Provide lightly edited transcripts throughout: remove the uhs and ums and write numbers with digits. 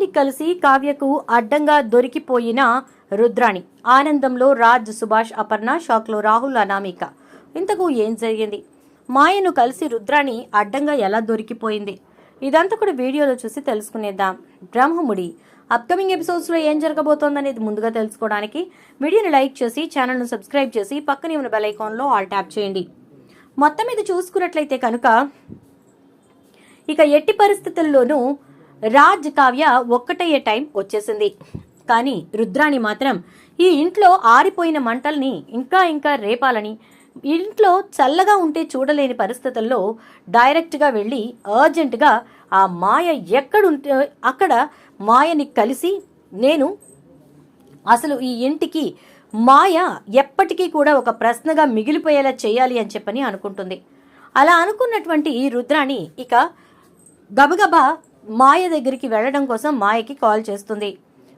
ఇంటికి కలిసి కావ్యకు అడ్డంగా దొరికిపోయిన రుద్రాణి. ఆనందంలో రాజ్, సుభాష్, అపర్ణ, షాక్లో రాహుల్, అనామిక. ఇంతకు ఏం జరిగింది? మాయను కలిసి రుద్రాణి అడ్డంగా ఎలా దొరికిపోయింది? ఇదంతా కూడా వీడియోలో చూసి తెలుసుకునేద్దాం. బ్రహ్మముడి అప్కమింగ్ ఎపిసోడ్స్లో ఏం జరగబోతోందనేది ముందుగా తెలుసుకోవడానికి వీడియోని లైక్ చేసి ఛానల్ను సబ్స్క్రైబ్ చేసి పక్కనే ఉన్న బెల్ ఐకాన్లో ఆల్ ట్యాప్ చేయండి. మొత్తం మీద చూసుకున్నట్లయితే కనుక ఇక ఎట్టి పరిస్థితుల్లోనూ రాజ్, కావ్య ఒక్కటయ్యే టైం వచ్చేసింది. కానీ రుద్రాణి మాత్రం ఈ ఇంట్లో ఆరిపోయిన మంటల్ని ఇంకా ఇంకా రేపాలని, ఇంట్లో చల్లగా ఉంటే చూడలేని పరిస్థితుల్లో డైరెక్ట్గా వెళ్ళి అర్జెంటుగా ఆ మాయ ఎక్కడుంటే అక్కడ మాయని కలిసి నేను అసలు ఈ ఇంటికి మాయ ఎప్పటికీ కూడా ఒక ప్రశ్నగా మిగిలిపోయేలా చేయాలి అని చెప్పని అనుకుంటుంది. అలా అనుకున్నటువంటి రుద్రాణి ఇక గబగబా మాయ దగ్గరికి వెళ్ళడం కోసం మాయకి కాల్ చేస్తుంది.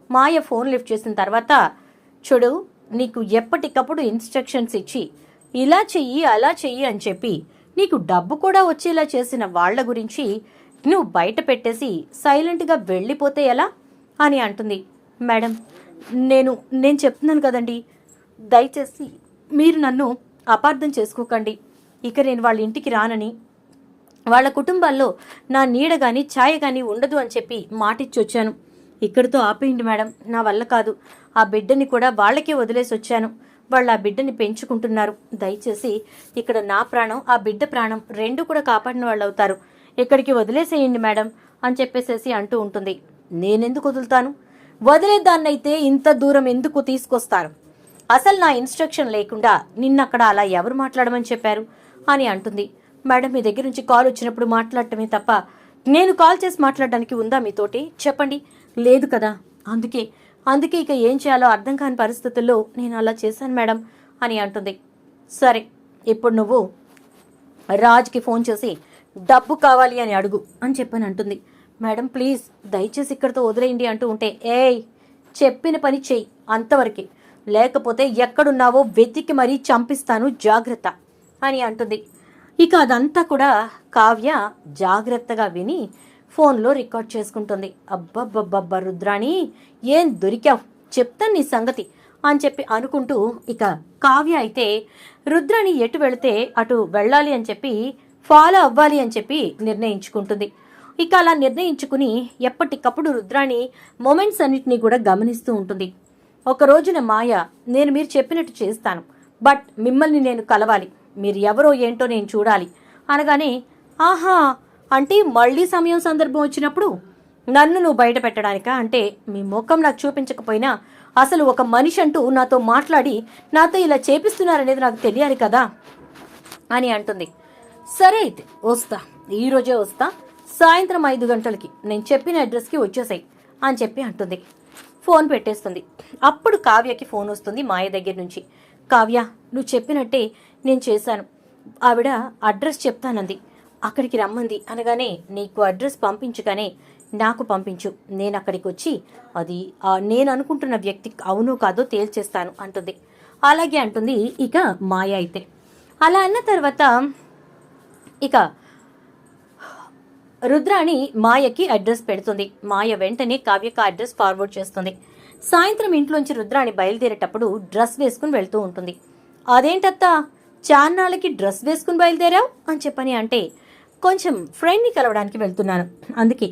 మాయ ఫోన్ లిఫ్ట్ చేసిన తర్వాత, చూడు, నీకు ఎప్పటికప్పుడు ఇన్స్ట్రక్షన్స్ ఇచ్చి ఇలా చెయ్యి అలా చెయ్యి అని చెప్పి నీకు డబ్బు కూడా వచ్చేలా చేసిన వాళ్ల గురించి నువ్వు బయట పెట్టేసి సైలెంట్గా వెళ్ళిపోతే ఎలా అని అంటుంది. మేడం, నేను చెప్తున్నాను కదండి, దయచేసి మీరు నన్ను అపార్థం చేసుకోకండి. ఇక నేను వాళ్ళ ఇంటికి రానని, వాళ్ళ కుటుంబాల్లో నా నీడ కానీ ఛాయ కానీ ఉండదు అని చెప్పి మాటిచ్చి వచ్చాను. ఇక్కడితో ఆపేయండి మేడం, నా వల్ల కాదు. ఆ బిడ్డని కూడా వాళ్ళకే వదిలేసి వచ్చాను. వాళ్ళు ఆ బిడ్డని పెంచుకుంటున్నారు. దయచేసి ఇక్కడ నా ప్రాణం, ఆ బిడ్డ ప్రాణం రెండు కూడా కాపాడిన వాళ్ళు అవుతారు. ఇక్కడికి వదిలేసేయండి మేడం అని చెప్పేసేసి అంటూ ఉంటుంది. నేనెందుకు వదులుతాను? వదిలేదాన్నైతే ఇంత దూరం ఎందుకు తీసుకొస్తారు? అసలు నా ఇన్స్ట్రక్షన్ లేకుండా నిన్నక్కడ అలా ఎవరు మాట్లాడమని చెప్పారు అని అంటుంది. మేడం, మీ దగ్గర నుంచి కాల్ వచ్చినప్పుడు మాట్లాడటమే తప్ప నేను కాల్ చేసి మాట్లాడడానికి ఉందా మీతోటి? చెప్పండి. లేదు కదా, అందుకే ఇక ఏం చేయాలో అర్థం కాని పరిస్థితుల్లో నేను అలా చేశాను మేడం అని అంటుంది. సరే, ఇప్పుడు నువ్వు రాజ్కి ఫోన్ చేసి డబ్బు కావాలి అని అడుగు అని చెప్పని అంటుంది. మేడం ప్లీజ్, దయచేసి ఇక్కడితో వదిలేయండి అంటూ ఉంటే, ఏయ్, చెప్పిన పని చెయ్యి అంతవరకే, లేకపోతే ఎక్కడున్నావో వెతికి మరీ చంపిస్తాను, జాగ్రత్త అని అంటుంది. ఇక అదంతా కూడా కావ్య జాగ్రత్తగా విని ఫోన్లో రికార్డ్ చేసుకుంటుంది. అబ్బబ్బబ్బబ్బ రుద్రాణి, ఏం దొరికావు, చెప్తాను నీ సంగతి అని చెప్పి అనుకుంటూ ఇక కావ్య అయితే రుద్రాణి ఎటు వెళితే అటు వెళ్ళాలి అని చెప్పి, ఫాలో అవ్వాలి అని చెప్పి నిర్ణయించుకుంటుంది. ఇక అలా నిర్ణయించుకుని ఎప్పటికప్పుడు రుద్రాణి మొమెంట్స్ అన్నిటినీ కూడా గమనిస్తూ ఉంటుంది. ఒక రోజున మాయ, నేను మీరు చెప్పినట్టు చేస్తాను, బట్ మిమ్మల్ని నేను కలవాలి, మీరు ఎవరో ఏంటో నేను చూడాలి అనగానే, ఆహా, అంటే మళ్ళీ సమయం సందర్భం వచ్చినప్పుడు నన్ను నువ్వు బయట పెట్టడానికా? అంటే మీ ముఖం నాకు చూపించకపోయినా అసలు ఒక మనిషి అంటూ నాతో మాట్లాడి నాతో ఇలా చేపిస్తున్నారనేది నాకు తెలియాలి కదా అని అంటుంది. సరే అయితే వస్తా, ఈరోజే వస్తా, సాయంత్రం 5 గంటలకి నేను చెప్పిన అడ్రస్కి వచ్చేసాయి అని చెప్పి అంటుంది. ఫోన్ పెట్టేస్తుంది. అప్పుడు కావ్యకి ఫోన్ వస్తుంది మాయ దగ్గర నుంచి. కావ్య, నువ్వు చెప్పినట్టే నేను చేశాను, ఆవిడ అడ్రస్ చెప్తానంది, అక్కడికి రమ్మంది అనగానే, నీకు అడ్రస్ పంపించగానే నాకు పంపించు, నేను అక్కడికి వచ్చి అది నేను అనుకుంటున్న వ్యక్తి అవునో కాదో తేల్చేస్తాను అంటుంది. అలాగే అంటుంది ఇక మాయ అయితే. అలా అన్న తర్వాత ఇక రుద్రాణి మాయకి అడ్రస్ పెడుతుంది. మాయ వెంటనే కావ్యకి అడ్రస్ ఫార్వర్డ్ చేస్తుంది. సాయంత్రం ఇంట్లోంచి రుద్రాణి బయలుదేరేటప్పుడు డ్రెస్ వేసుకుని వెళ్తూ ఉంటుంది. అదేంటత్తా, చాన్నాళ్ళకి డ్రెస్ వేసుకుని బయలుదేరావు అని చెప్పని అంటే, కొంచెం ఫ్రెండ్ని కలవడానికి వెళ్తున్నాను, అందుకే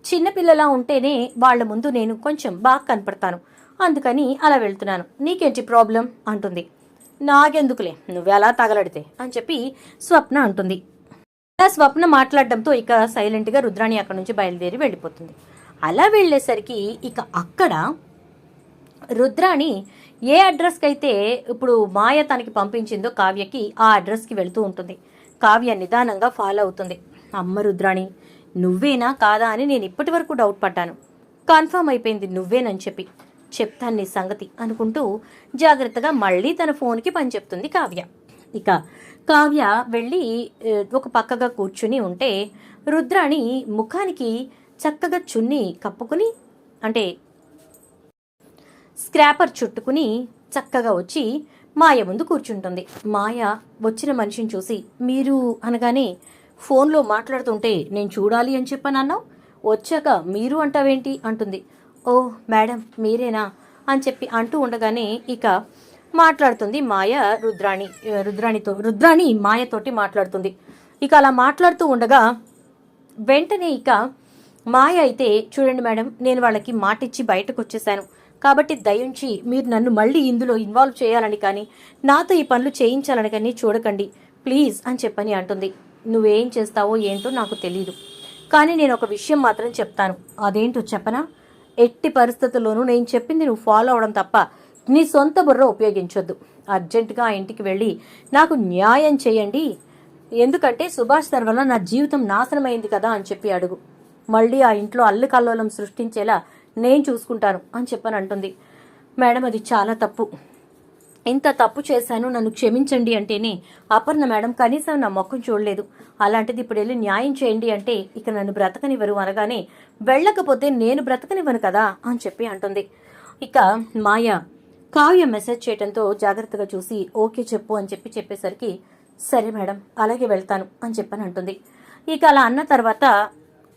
చిన్నపిల్లలా ఉంటేనే వాళ్ళ ముందు నేను కొంచెం బాగా కనపడతాను, అందుకని అలా వెళ్తున్నాను, నీకేంటి ప్రాబ్లం అంటుంది. నాకెందుకులే, నువ్వెలా తగలడితే అని చెప్పి స్వప్న అంటుంది. అలా స్వప్న మాట్లాడడంతో ఇక సైలెంట్గా రుద్రాణి అక్కడి నుంచి బయలుదేరి వెళ్ళిపోతుంది. అలా వెళ్ళేసరికి ఇక అక్కడ రుద్రాణి ఏ అడ్రస్కి అయితే ఇప్పుడు మాయ తనకి పంపించిందో కావ్యకి ఆ అడ్రస్కి వెళ్తూ ఉంటుంది. కావ్య నిదానంగా ఫాలో అవుతుంది. అమ్మ రుద్రాణి, నువ్వేనా కాదా అని నేను ఇప్పటి వరకు డౌట్ పడ్డాను, కన్ఫర్మ్ అయిపోయింది నువ్వేనని చెప్పి, చెప్తాను నీ సంగతి అనుకుంటూ జాగ్రత్తగా మళ్ళీ తన ఫోన్కి పని చెప్తుంది కావ్య. ఇక కావ్య వెళ్ళి ఒక పక్కగా కూర్చుని ఉంటే రుద్రాణి ముఖానికి చక్కగా చున్ని కప్పుకుని, అంటే స్క్రాపర్ చుట్టుకుని చక్కగా వచ్చి మాయ ముందు కూర్చుంటుంది. మాయ వచ్చిన మనిషిని చూసి, మీరు అనగానే, ఫోన్లో మాట్లాడుతుంటే నేను చూడాలి అని చెప్పనన్నావు, వచ్చాక మీరు అంటావేంటి అంటుంది. ఓ మేడం మీరేనా అని చెప్పి అంటూ ఉండగానే ఇక మాట్లాడుతుంది మాయ రుద్రాణి మాయతోటి మాట్లాడుతుంది. ఇక అలా మాట్లాడుతూ ఉండగా వెంటనే ఇక మాయ అయితే, చూడండి మేడం, నేను వాళ్ళకి మాటిచ్చి బయటకు వచ్చేసాను, కాబట్టి దయించి మీరు నన్ను మళ్ళీ ఇందులో ఇన్వాల్వ్ చేయాలని కానీ నాతో ఈ పనులు చేయించాలని కానీ చూడకండి ప్లీజ్ అని చెప్పని అంటుంది. నువ్వేం చేస్తావో ఏంటో నాకు తెలీదు, కానీ నేను ఒక విషయం మాత్రం చెప్తాను. అదేంటో చెప్పనా? ఎట్టి పరిస్థితుల్లోనూ నేను చెప్పింది నువ్వు ఫాలో అవడం తప్ప నీ సొంత బుర్ర ఉపయోగించొద్దు. అర్జెంటుగా ఆ ఇంటికి వెళ్ళి నాకు న్యాయం చేయండి, ఎందుకంటే సుభాష్ సార్ వల్ల నా జీవితం నాశనమైంది కదా అని చెప్పి అడుగు. మళ్ళీ ఆ ఇంట్లో అల్లుకల్లోలం సృష్టించేలా నేను చూసుకుంటాను అని చెప్పని అంటుంది. మేడం అది చాలా తప్పు, ఇంత తప్పు చేశాను, నన్ను క్షమించండి అంటేనే అపర్ణ మేడం కనీసం నా మొక్కం చూడలేదు, అలాంటిది ఇప్పుడు వెళ్ళి న్యాయం చేయండి అంటే ఇక నన్ను బ్రతకనివ్వరు అనగానే, వెళ్ళకపోతే నేను బ్రతకనివ్వను కదా అని చెప్పి అంటుంది. ఇక మాయ కావ్య మెసేజ్ చేయడంతో జాగ్రత్తగా చూసి ఓకే చెప్పు అని చెప్పి చెప్పేసరికి, సరే మేడం అలాగే వెళ్తాను అని చెప్పని అంటుంది. ఇక అలా అన్న తర్వాత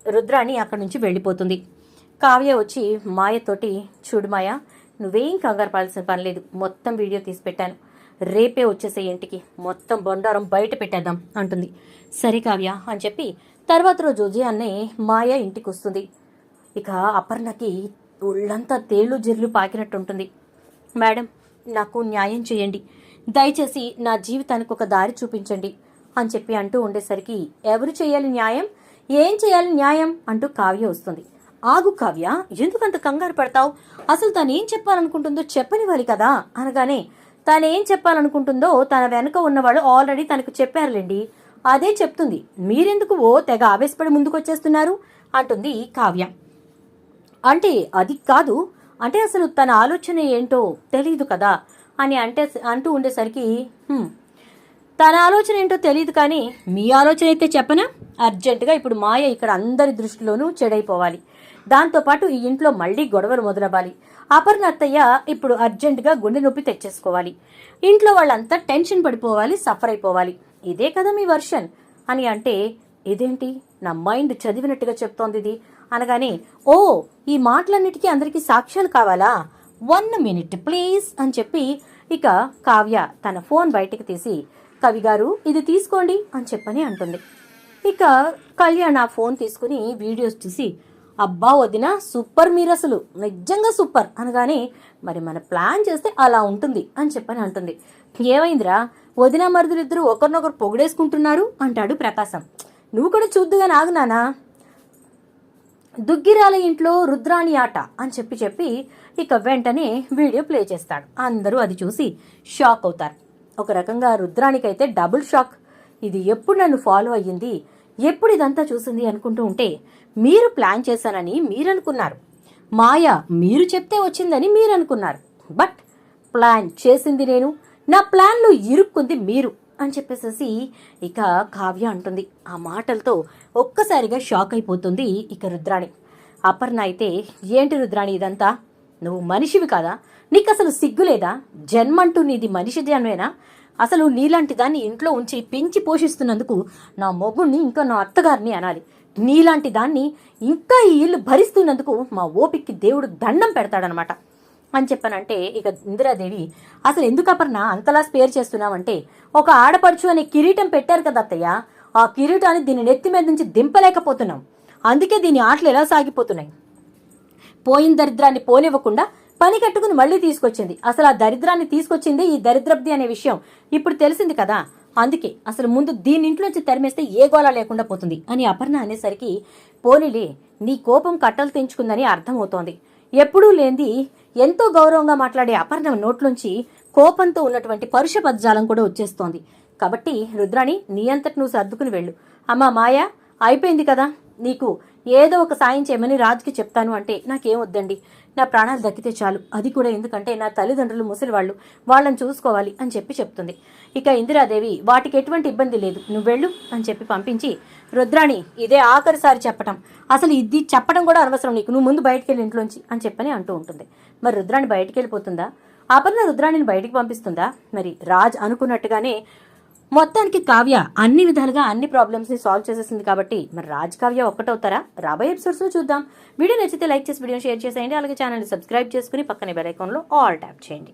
రుద్రాణి అక్కడి నుంచి వెళ్ళిపోతుంది. కావ్య వచ్చి మాయతోటి, చూడు మాయ, నువ్వేం కంగారు పడాల్సిన పని లేదు, మొత్తం వీడియో తీసి పెట్టాను, రేపే వచ్చేసే ఇంటికి, మొత్తం బండారం బయట పెట్టేద్దాం అంటుంది. సరే కావ్య అని చెప్పి తర్వాత రోజు ఉదయాన్నే మాయ ఇంటికి వస్తుంది. ఇక అపర్ణకి ఒళ్ళంతా తేళ్లు జిర్లు పాకినట్టుంటుంది. మేడం నాకు న్యాయం చేయండి, దయచేసి నా జీవితానికి ఒక దారి చూపించండి అని చెప్పి అంటూ ఉండేసరికి, ఎవరు చేయాలి న్యాయం, ఏం చేయాలి న్యాయం అంటూ కావ్య వస్తుంది. ఆగు కావ్య, ఎందుకంత కంగారు పడతావు, అసలు తను ఏం చెప్పాలనుకుంటుందో చెప్పనివ్వాలి కదా అనగానే, తనేం చెప్పాలనుకుంటుందో తన వెనుక ఉన్నవాళ్ళు ఆల్రెడీ తనకు చెప్పారులేండి, అదే చెప్తుంది, మీరెందుకు ఓ తెగ ఆవేశపడి ముందుకొచ్చేస్తున్నారు అంటుంది కావ్య. అంటే అది కాదు, అంటే అసలు తన ఆలోచన ఏంటో తెలియదు కదా అని అంటూ ఉండేసరికి, తన ఆలోచన ఏంటో తెలియదు కానీ మీ ఆలోచన అయితే చెప్పనా? అర్జెంటుగా ఇప్పుడు మాయ ఇక్కడ అందరి దృష్టిలోనూ చెడైపోవాలి, దాంతోపాటు ఈ ఇంట్లో మళ్ళీ గొడవలు మొదలవ్వాలి, అపర్ణ అత్తయ్య ఇప్పుడు అర్జెంటుగా గుండె నొప్పి తెచ్చేసుకోవాలి, ఇంట్లో వాళ్ళంతా టెన్షన్ పడిపోవాలి, సఫర్ అయిపోవాలి, ఇదే కదా మీ వర్షన్ అని అంటే, ఇదేంటి నా మైండ్ చదివినట్టుగా చెప్తోంది ఇది అనగానే, ఓ ఈ మాటలన్నిటికీ అందరికీ సాక్ష్యాలు కావాలా, 1 minute ప్లీజ్ అని చెప్పి ఇక కావ్య తన ఫోన్ బయటికి తీసి, కవి గారు ఇది తీసుకోండి అని చెప్పని అంటుంది. ఇక కళ్యాణ్ ఆ ఫోన్ తీసుకుని వీడియోస్ చూసి, అబ్బా వదిన సూపర్, మీరు అసలు నిజంగా సూపర్ అనగానే, మరి మన ప్లాన్ చేస్తే అలా ఉంటుంది అని చెప్పని అంటుంది. ఏమైందిరా వదిన మరుదులిద్దరూ ఒకరినొకరు పొగిడేసుకుంటున్నారు అంటాడు ప్రకాశం. నువ్వు కూడా చూద్దుగా నాగునానా, దుగ్గిరాల ఇంట్లో రుద్రాణి ఆట అని చెప్పి ఇక వెంటనే వీడియో ప్లే చేస్తాడు. అందరూ అది చూసి షాక్ అవుతారు. ఒక రకంగా రుద్రాణికైతే డబుల్ షాక్, ఇది ఎప్పుడు నన్ను ఫాలో అయ్యింది, ఎప్పుడు ఇదంతా చూసింది అనుకుంటూ ఉంటే, మీరు ప్లాన్ చేశానని మీరనుకున్నారు, మాయ మీరు చెప్తే వచ్చిందని మీరనుకున్నారు, బట్ ప్లాన్ చేసింది నేను, నా ప్లాన్లో ఇరుక్కుంది మీరు అని చెప్పేసేసి ఇక కావ్య అంటుంది. ఆ మాటలతో ఒక్కసారిగా షాక్ అయిపోతుంది ఇక రుద్రాణి. అపర్ణ అయితే, ఏంటి రుద్రాణి ఇదంతా, నువ్వు మనిషివి కాదా, నీకు అసలు సిగ్గులేదా, జన్మంటూ నీది మనిషి జన్మేనా, అసలు నీలాంటి దాన్ని ఇంట్లో ఉంచి పెంచి పోషిస్తున్నందుకు నా మొగుణ్ణి ఇంకా నా అత్తగారిని అనాలి, నీలాంటి దాన్ని ఇంకా ఈ ఇల్లు భరిస్తున్నందుకు మా ఓపిక్కి దేవుడు దండం పెడతాడనమాట అని చెప్పానంటే, ఇక ఇందిరాదేవి, అసలు ఎందుకు అపర్ణ అంతలా స్పేర్ చేస్తున్నావంటే, ఒక ఆడపడుచు అనే కిరీటం పెట్టారు కదా అత్తయ్య, ఆ కిరీటాన్ని దీని నెత్తి మీద నుంచి దింపలేకపోతున్నాం, అందుకే దీని ఆటలు ఎలా సాగిపోతున్నాయి, పోయిన దరిద్రాన్ని పోనివ్వకుండా పని కట్టుకుని మళ్ళీ తీసుకొచ్చింది, అసలు ఆ దరిద్రాన్ని తీసుకొచ్చింది ఈ దరిద్రబ్ది అనే విషయం ఇప్పుడు తెలిసింది కదా, అందుకే అసలు ముందు దీని ఇంట్లోంచి తరిమేస్తే ఏ గోళ లేకుండా పోతుంది అని అపర్ణ అనేసరికి, పోనీలే నీ కోపం కట్టలు తెంచుకుందని అర్థమవుతోంది, ఎప్పుడూ లేంది ఎంతో గౌరవంగా మాట్లాడే అపర్ణ నోట్లోంచి కోపంతో ఉన్నటువంటి పరుష పదజాలం కూడా వచ్చేస్తోంది, కాబట్టి రుద్రాణి నీ అంతటి నువ్వు సర్దుకుని వెళ్ళు, అమ్మా మాయ అయిపోయింది కదా, నీకు ఏదో ఒక సాయం చేయమని రాజుకి చెప్తాను అంటే, నాకేం వద్దండి, నా ప్రాణాలు దక్కితే చాలు, అది కూడా ఎందుకంటే నా తల్లిదండ్రులు ముసలివాళ్ళు, వాళ్ళని చూసుకోవాలి అని చెప్పి చెప్తుంది. ఇక ఇందిరాదేవి, వాటికి ఎటువంటి ఇబ్బంది లేదు, నువ్వు వెళ్ళు అని చెప్పి పంపించి, రుద్రాణి ఇదే ఆఖరిసారి చెప్పటం, అసలు ఇది చెప్పడం కూడా అనవసరం నీకు, నువ్వు ముందు బయటికి వెళ్ళి ఇంట్లోంచి అని చెప్పని అంటూ ఉంటుంది. మరి రుద్రాణి బయటికి వెళ్ళిపోతుందా, అపర్ణ రుద్రాణిని బయటికి పంపిస్తుందా, మరి రాజ్ అనుకున్నట్టుగానే మొత్తానికి కావ్య అన్ని విధాలుగా అన్ని ప్రాబ్లమ్స్ ని సాల్వ్ చేసేసింది కాబట్టి మరి రాజ్ కావ్య ఒక్కటవుతారా? రాబోయే ఎపిసోడ్స్ లో చూద్దాం. వీడియో నచ్చితే లైక్ చేసి వీడియో షేర్ చేసేయండి. అలాగే ఛానల్ ని సబ్స్క్రైబ్ చేసుకుని పక్కనే బెల్ ఐకాన్ లో ఆల్ ట్యాప్ చేయండి.